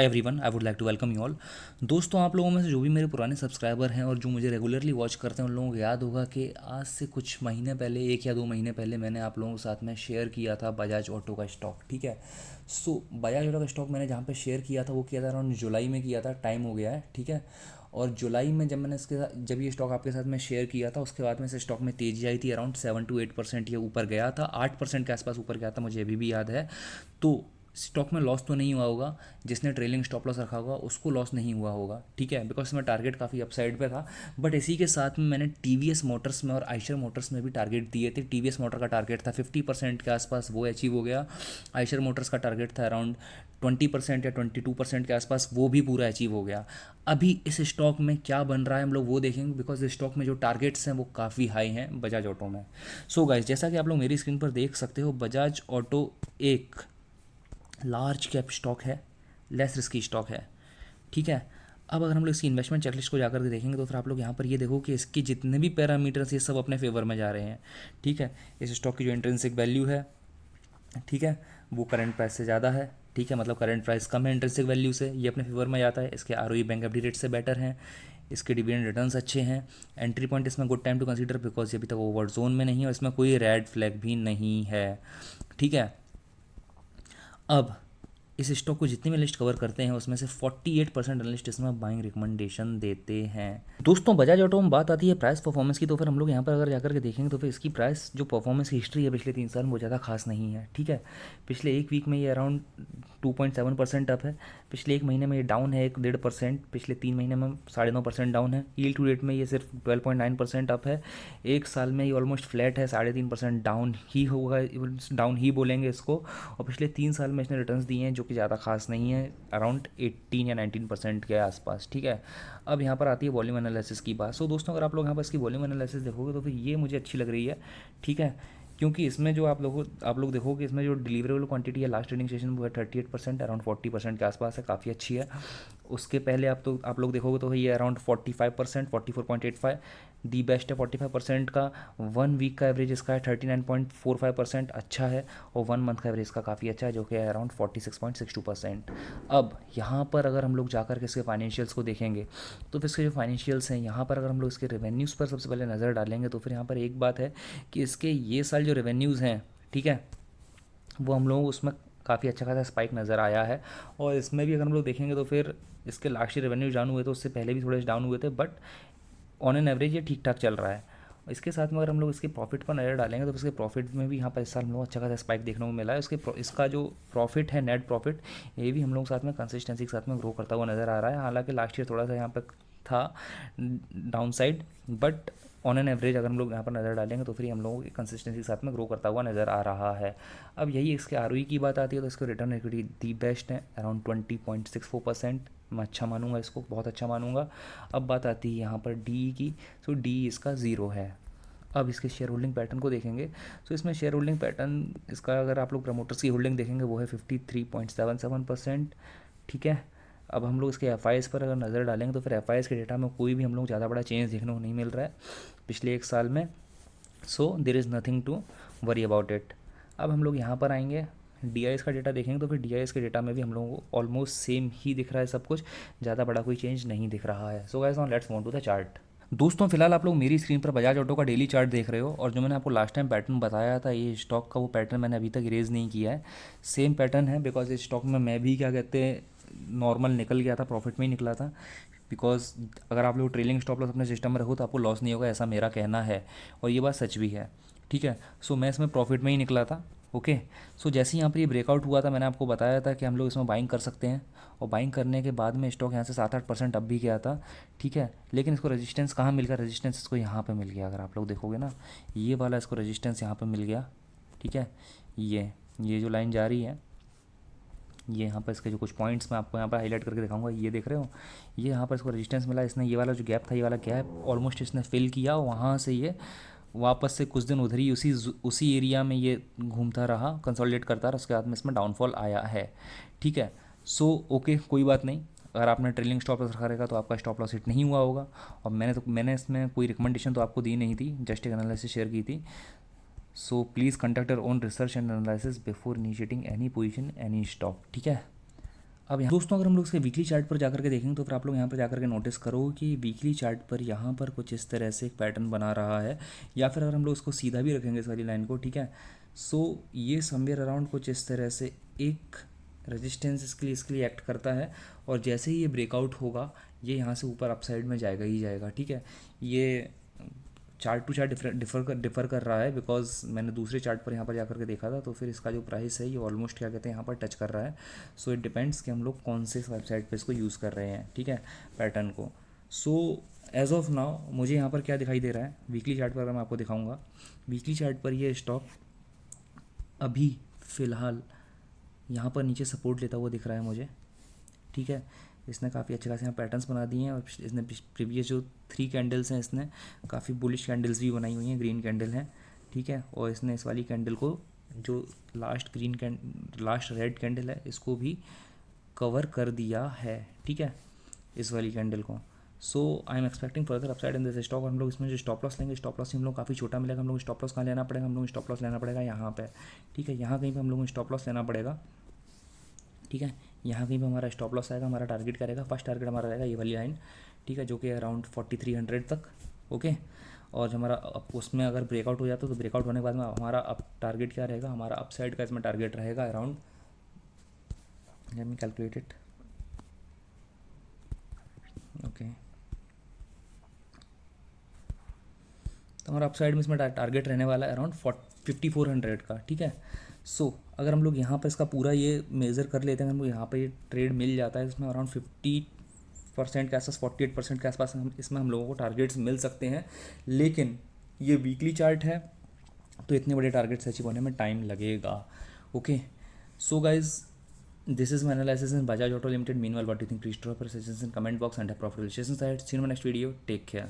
Everyone, I would like to welcome you all. दोस्तों, आप लोगों में से जो भी मेरे पुराने सब्सक्राइबर हैं और जो मुझे रेगुलरली वॉच करते हैं उन लोगों को याद होगा कि आज से कुछ महीने पहले, 1 या 2 महीने पहले, मैंने आप लोगों के साथ में शेयर किया था बजाज ऑटो का स्टॉक। ठीक है। बजाज ऑटो का स्टॉक मैंने जहाँ पे शेयर किया था वो किया था अराउंड जुलाई में किया था। टाइम हो गया है, ठीक है। और जुलाई में जब मैंने इसके साथ जब ये स्टॉक आपके साथ में शेयर किया था उसके बाद में इस स्टॉक में तेज़ी आई थी। अराउंड 7 to 8% ये ऊपर गया था, 8% के आसपास ऊपर गया था, मुझे अभी भी याद है। तो स्टॉक में लॉस तो नहीं हुआ होगा, जिसने ट्रेलिंग स्टॉप लॉस रखा होगा उसको लॉस नहीं हुआ होगा, ठीक है, बिकॉज इसमें टारगेट काफ़ी अपसाइड पे था। बट इसी के साथ में मैंने टीवीएस मोटर्स में और आइशर मोटर्स में भी टारगेट दिए थे। टीवीएस मोटर का टारगेट था 50% के आसपास, वो अचीव हो गया। आइशर मोटर्स का टारगेट था अराउंड 20% या 22% के आसपास, वो भी पूरा अचीव हो गया। अभी इस स्टॉक में क्या बन रहा है हम लोग वो देखेंगे, बिकॉज इस स्टॉक में जो टारगेट्स हैं वो काफ़ी हाई हैं बजाज ऑटो में। सो गाइस, जैसा कि आप लोग मेरी स्क्रीन पर देख सकते हो, बजाज ऑटो एक लार्ज कैप स्टॉक है, लेस रिस्की स्टॉक है, ठीक है। अब अगर हम लोग इसकी इन्वेस्टमेंट चेकलिस्ट को जाकर के देखेंगे तो फिर आप लोग यहाँ पर ये देखो कि इसके जितने भी पैरामीटर्स ये सब अपने फेवर में जा रहे हैं, ठीक है। इस स्टॉक की जो इंट्रिंसिक वैल्यू है, ठीक है, वो करंट प्राइस से ज़्यादा है, ठीक है, मतलब करंट प्राइस कम है इंट्रिंसिक वैल्यू से, ये अपने फेवर में जाता है। इसके आरओई बैंक एफडी रेट से बेटर हैं, इसके डिविडेंड रिटर्न्स अच्छे हैं। एंट्री पॉइंट इसमें good time to consider, because ये अभी तक ओवर जोन में नहीं है और इसमें कोई रेड फ्लैग भी नहीं है, ठीक है। अब इस स्टॉक को जितने भी लिस्ट कवर करते हैं उसमें से 48% एनालिस्ट इसमें बाइंग रिकमेंडेशन देते हैं। दोस्तों, बजाज ऑटो में बात आती है प्राइस परफॉर्मेंस की, तो फिर हम लोग यहाँ पर अगर जाकर के देखेंगे तो फिर इसकी प्राइस जो परफॉर्मेंस की हिस्ट्री है पिछले 3 साल में वो ज़्यादा खास नहीं है, ठीक है। पिछले एक वीक में ये अराउंड 2.7% अप है, पिछले एक महीने में ये डाउन है 1.5%, पिछले 3 महीने में 9.5% डाउन है। ईल्ड टू डेट में ये सिर्फ 12.9% अप है। एक साल में ये ऑलमोस्ट फ्लैट है, 3.5% डाउन ही होगा, डाउन ही बोलेंगे इसको। और पिछले 3 साल में इसने रिटर्न्स दिए हैं जो कि ज़्यादा खास नहीं है, अराउंड 18 या 19% के आसपास, ठीक है। अब यहाँ पर आती है वॉल्यूम एनालिसिस की बात। सो दोस्तों, अगर आप लोग यहाँ पर इसकी वॉल्यूम एनालिसिस देखोगे तो फिर ये मुझे अच्छी लग रही है, ठीक है। क्योंकि इसमें जो आप लोग देखोगे इसमें जो डिलीवरेबल क्वांटिटी है लास्ट ट्रेडिंग सेशन वो है 38%, अराउंड 40% के आसपास है, काफ़ी अच्छी है। उसके पहले आप लोग देखोगे तो ये अराउंड 45%, 44.85 दी बेस्ट है। 45% का 1 वीक का एवरेज इसका है 39.45%, अच्छा है। और 1 मंथ का एवरेज इसका काफ़ी अच्छा है जो कि है अराउंड 46.62%। अब यहाँ पर अगर हम लोग जाकर के इसके फाइनेंशियल्स को देखेंगे तो फिर इसके जो फाइनेंशियल्स हैं यहाँ पर अगर हम लोग इसके रेवेन्यूज़ पर सबसे पहले नज़र डालेंगे तो फिर यहाँ पर एक बात है कि इसके ये साल जो रेवेन्यूज़ हैं, ठीक है, वो हम लोग उसमें काफ़ी अच्छा खासा स्पाइक नज़र आया है। और इसमें भी अगर हम लोग देखेंगे तो फिर इसके लास्ट ईयर रेवेन्यू डाउन हुए थे, उससे पहले भी थोड़े डाउन हुए थे, बट ऑन एन एवरेज ये ठीक ठाक चल रहा है। इसके साथ में अगर हम लोग इसके प्रॉफिट पर नज़र डालेंगे तो इसके प्रॉफिट में भी यहाँ पर इस साल हम लोग अच्छा खासा स्पाइक देखने को मिला है। इसका जो प्रॉफिट है, नेट प्रॉफिट, ये भी हम लोग साथ में कंसिस्टेंसी के साथ में ग्रो करता हुआ नज़र आ रहा है। हालांकि लास्ट ईयर थोड़ा सा यहाँ पर था down side, but on an average अगर हम लोग यहाँ पर नज़र डालेंगे तो फिर हम लोगों की कंसिस्टेंसी के साथ में ग्रो करता हुआ नज़र आ रहा है। अब यही इसके आरओई की बात आती है तो इसको रिटर्न इक्विटी दी बेस्ट है, अराउंड 20.64%। मैं अच्छा मानूंगा, इसको बहुत अच्छा मानूंगा। अब बात आती है यहाँ पर डी की, सो डी इसका ज़ीरो है। अब इसके शेयर होल्डिंग पैटर्न को देखेंगे तो इसमें शेयर होल्डिंग पैटर्न इसका, अगर आप लोग प्रमोटर्स की होल्डिंग देखेंगे वो है 53.77%, ठीक है। अब हम लोग इसके एफ पर अगर नज़र डालेंगे तो फिर एफ के डेटा में कोई भी हम लोग ज़्यादा बड़ा चेंज देखने को नहीं मिल रहा है पिछले एक साल में। So there is nothing to worry about it. अब हम लोग यहाँ पर आएंगे, डी का डेटा देखेंगे तो फिर डी के डेटा में भी हम लोगों को ऑलमोस्ट सेम ही दिख रहा है सब कुछ, ज़्यादा बड़ा कोई चेंज नहीं दिख रहा है। So guys, now let's move to the chart. दोस्तों, फिलहाल आप लोग मेरी स्क्रीन पर बजाज ऑटो का डेली चार्ट देख रहे हो, और जो मैंने आपको लास्ट टाइम पैटर्न बताया था ये स्टॉक का, वो पैटर्न मैंने अभी तक इरेज नहीं किया है। सेम पैटर्न है, बिकॉज इस स्टॉक में मैं भी क्या कहते हैं नॉर्मल निकल गया था, प्रॉफिट में ही निकला था। बिकॉज अगर आप लोग ट्रेलिंग स्टॉप लॉस अपने सिस्टम में रखो तो आपको लॉस नहीं होगा, ऐसा मेरा कहना है, और ये बात सच भी है, ठीक है। सो मैं इसमें प्रॉफिट में ही निकला था, ओके। सो जैसे ही यहाँ पर ये ब्रेकआउट हुआ था मैंने आपको बताया था कि हम लोग इसमें बाइंग कर सकते हैं, और बाइंग करने के बाद में स्टॉक यहाँ से 7-8% अब भी गया था, ठीक है। लेकिन इसको रेजिस्टेंस कहाँ मिल गया, रेजिस्टेंस इसको यहाँ पे मिल गया। अगर आप लोग देखोगे ना, ये वाला इसको रेजिस्टेंस यहाँ पे मिल गया, ठीक है। ये जो लाइन जा रही है, ये यहाँ पर इसके जो कुछ पॉइंट्स मैं आपको यहाँ पर हाईलाइट करके दिखाऊंगा, ये देख रहे हो, ये यहाँ पर इसको रेजिस्टेंस मिला। इसने ये वाला जो गैप था, ये वाला गैप ऑलमोस्ट इसने फिल किया, वहाँ से ये वापस से कुछ दिन उधर ही उसी एरिया में ये घूमता रहा, कंसोलिडेट करता रहा, उसके बाद में इसमें डाउनफॉल आया है, ठीक है। सो ओके, कोई बात नहीं। अगर आपने ट्रेलिंग स्टॉप लॉस रखा रहेगा तो आपका स्टॉप लॉस हिट नहीं हुआ होगा। और मैंने इसमें कोई रिकमेंडेशन तो आपको दी नहीं थी, जस्ट एक एनालिसिस शेयर की थी। So please conduct your own research and analysis before initiating any position any stock, ठीक है। अब यहाँ दोस्तों अगर हम लोग इसके वीकली चार्ट पर जाकर के देखेंगे तो फिर आप लोग यहाँ पर जाकर के नोटिस करो कि वीकली चार्ट पर यहाँ पर कुछ इस तरह से एक पैटर्न बना रहा है, या फिर अगर हम लोग इसको सीधा भी रखेंगे इस वाली लाइन को, ठीक है, सो ये समवेयर अराउंड कुछ इस तरह से एक रेजिस्टेंस इसके लिए एक्ट करता है, और जैसे ही ये ब्रेकआउट होगा ये यहाँ से ऊपर अपसाइड में जाएगा ही जाएगा, ठीक है। ये चार्ट टू चार्ट डिफर कर रहा है, बिकॉज मैंने दूसरे चार्ट पर यहाँ पर जाकर के देखा था, तो फिर इसका जो प्राइस है ये ऑलमोस्ट क्या कहते हैं यहाँ पर टच कर रहा है। सो इट डिपेंड्स कि हम लोग कौन से वेबसाइट पे इसको यूज़ कर रहे हैं, ठीक है, पैटर्न को। सो एज ऑफ नाउ मुझे यहाँ पर क्या दिखाई दे रहा है, वीकली चार्ट पर अगर मैं आपको दिखाऊंगा, वीकली चार्ट पर ये स्टॉक अभी फ़िलहाल यहाँ पर नीचे सपोर्ट लेता हुआ दिख रहा है मुझे, ठीक है। इसने काफ़ी अच्छे खासे यहाँ पैटर्न्स बना दिए हैं, और इसने प्रीवियस जो 3 कैंडल्स हैं इसने काफ़ी बुलिश कैंडल्स भी बनाई हुई हैं, ग्रीन कैंडल हैं, ठीक है। और इसने इस वाली कैंडल को जो लास्ट रेड कैंडल है इसको भी कवर कर दिया है, ठीक है, इस वाली कैंडल को। So I am expecting further upside in this stock. हम लोग इसमें जो स्टॉप लॉस लेंगे, स्टॉप लॉस हम लोग काफ़ी छोटा मिलेगा। हम लोग स्टॉप लॉस कहाँ लेना पड़ेगा, हम लोग स्टॉप लॉस लेना पड़ेगा यहाँ पे, ठीक है, यहाँ कहीं पे हम लोग को स्टॉप लॉस लेना पड़ेगा, ठीक है। यहाँ कहीं पे हमारा स्टॉप लॉस आएगा, हमारा टारगेट क्या रहेगा, फर्स्ट टारगेट हमारा रहेगा ये वाली लाइन, ठीक है, जो कि अराउंड 4300 तक, ओके। और जब हमारा उसमें अगर ब्रेकआउट हो जाता है तो ब्रेकआउट होने के बाद में हमारा अप टारगेट क्या रहेगा, हमारा अपसाइड का इसमें टारगेट रहेगा around, let me calculate it, okay, तो हमारा अपसाइड में इसमें टारगेट रहने वाला है अराउंड 5400 का, ठीक है। सो अगर हम लोग यहाँ पर इसका पूरा ये मेज़र कर लेते हैं, हमको यहाँ पर ये ट्रेड मिल जाता है, इसमें अराउंड 50% के आसपास, 48% के आसपास इसमें हम लोगों को टारगेट्स मिल सकते हैं। लेकिन ये वीकली चार्ट है तो इतने बड़े टारगेट्स अचीव होने में टाइम लगेगा, okay. So guys, this is my analysis in Bajaj Auto Limited. Meanwhile, what do you think? Please drop your suggestions in comment box and have profitable sessions ahead. See you in my next video. Take care.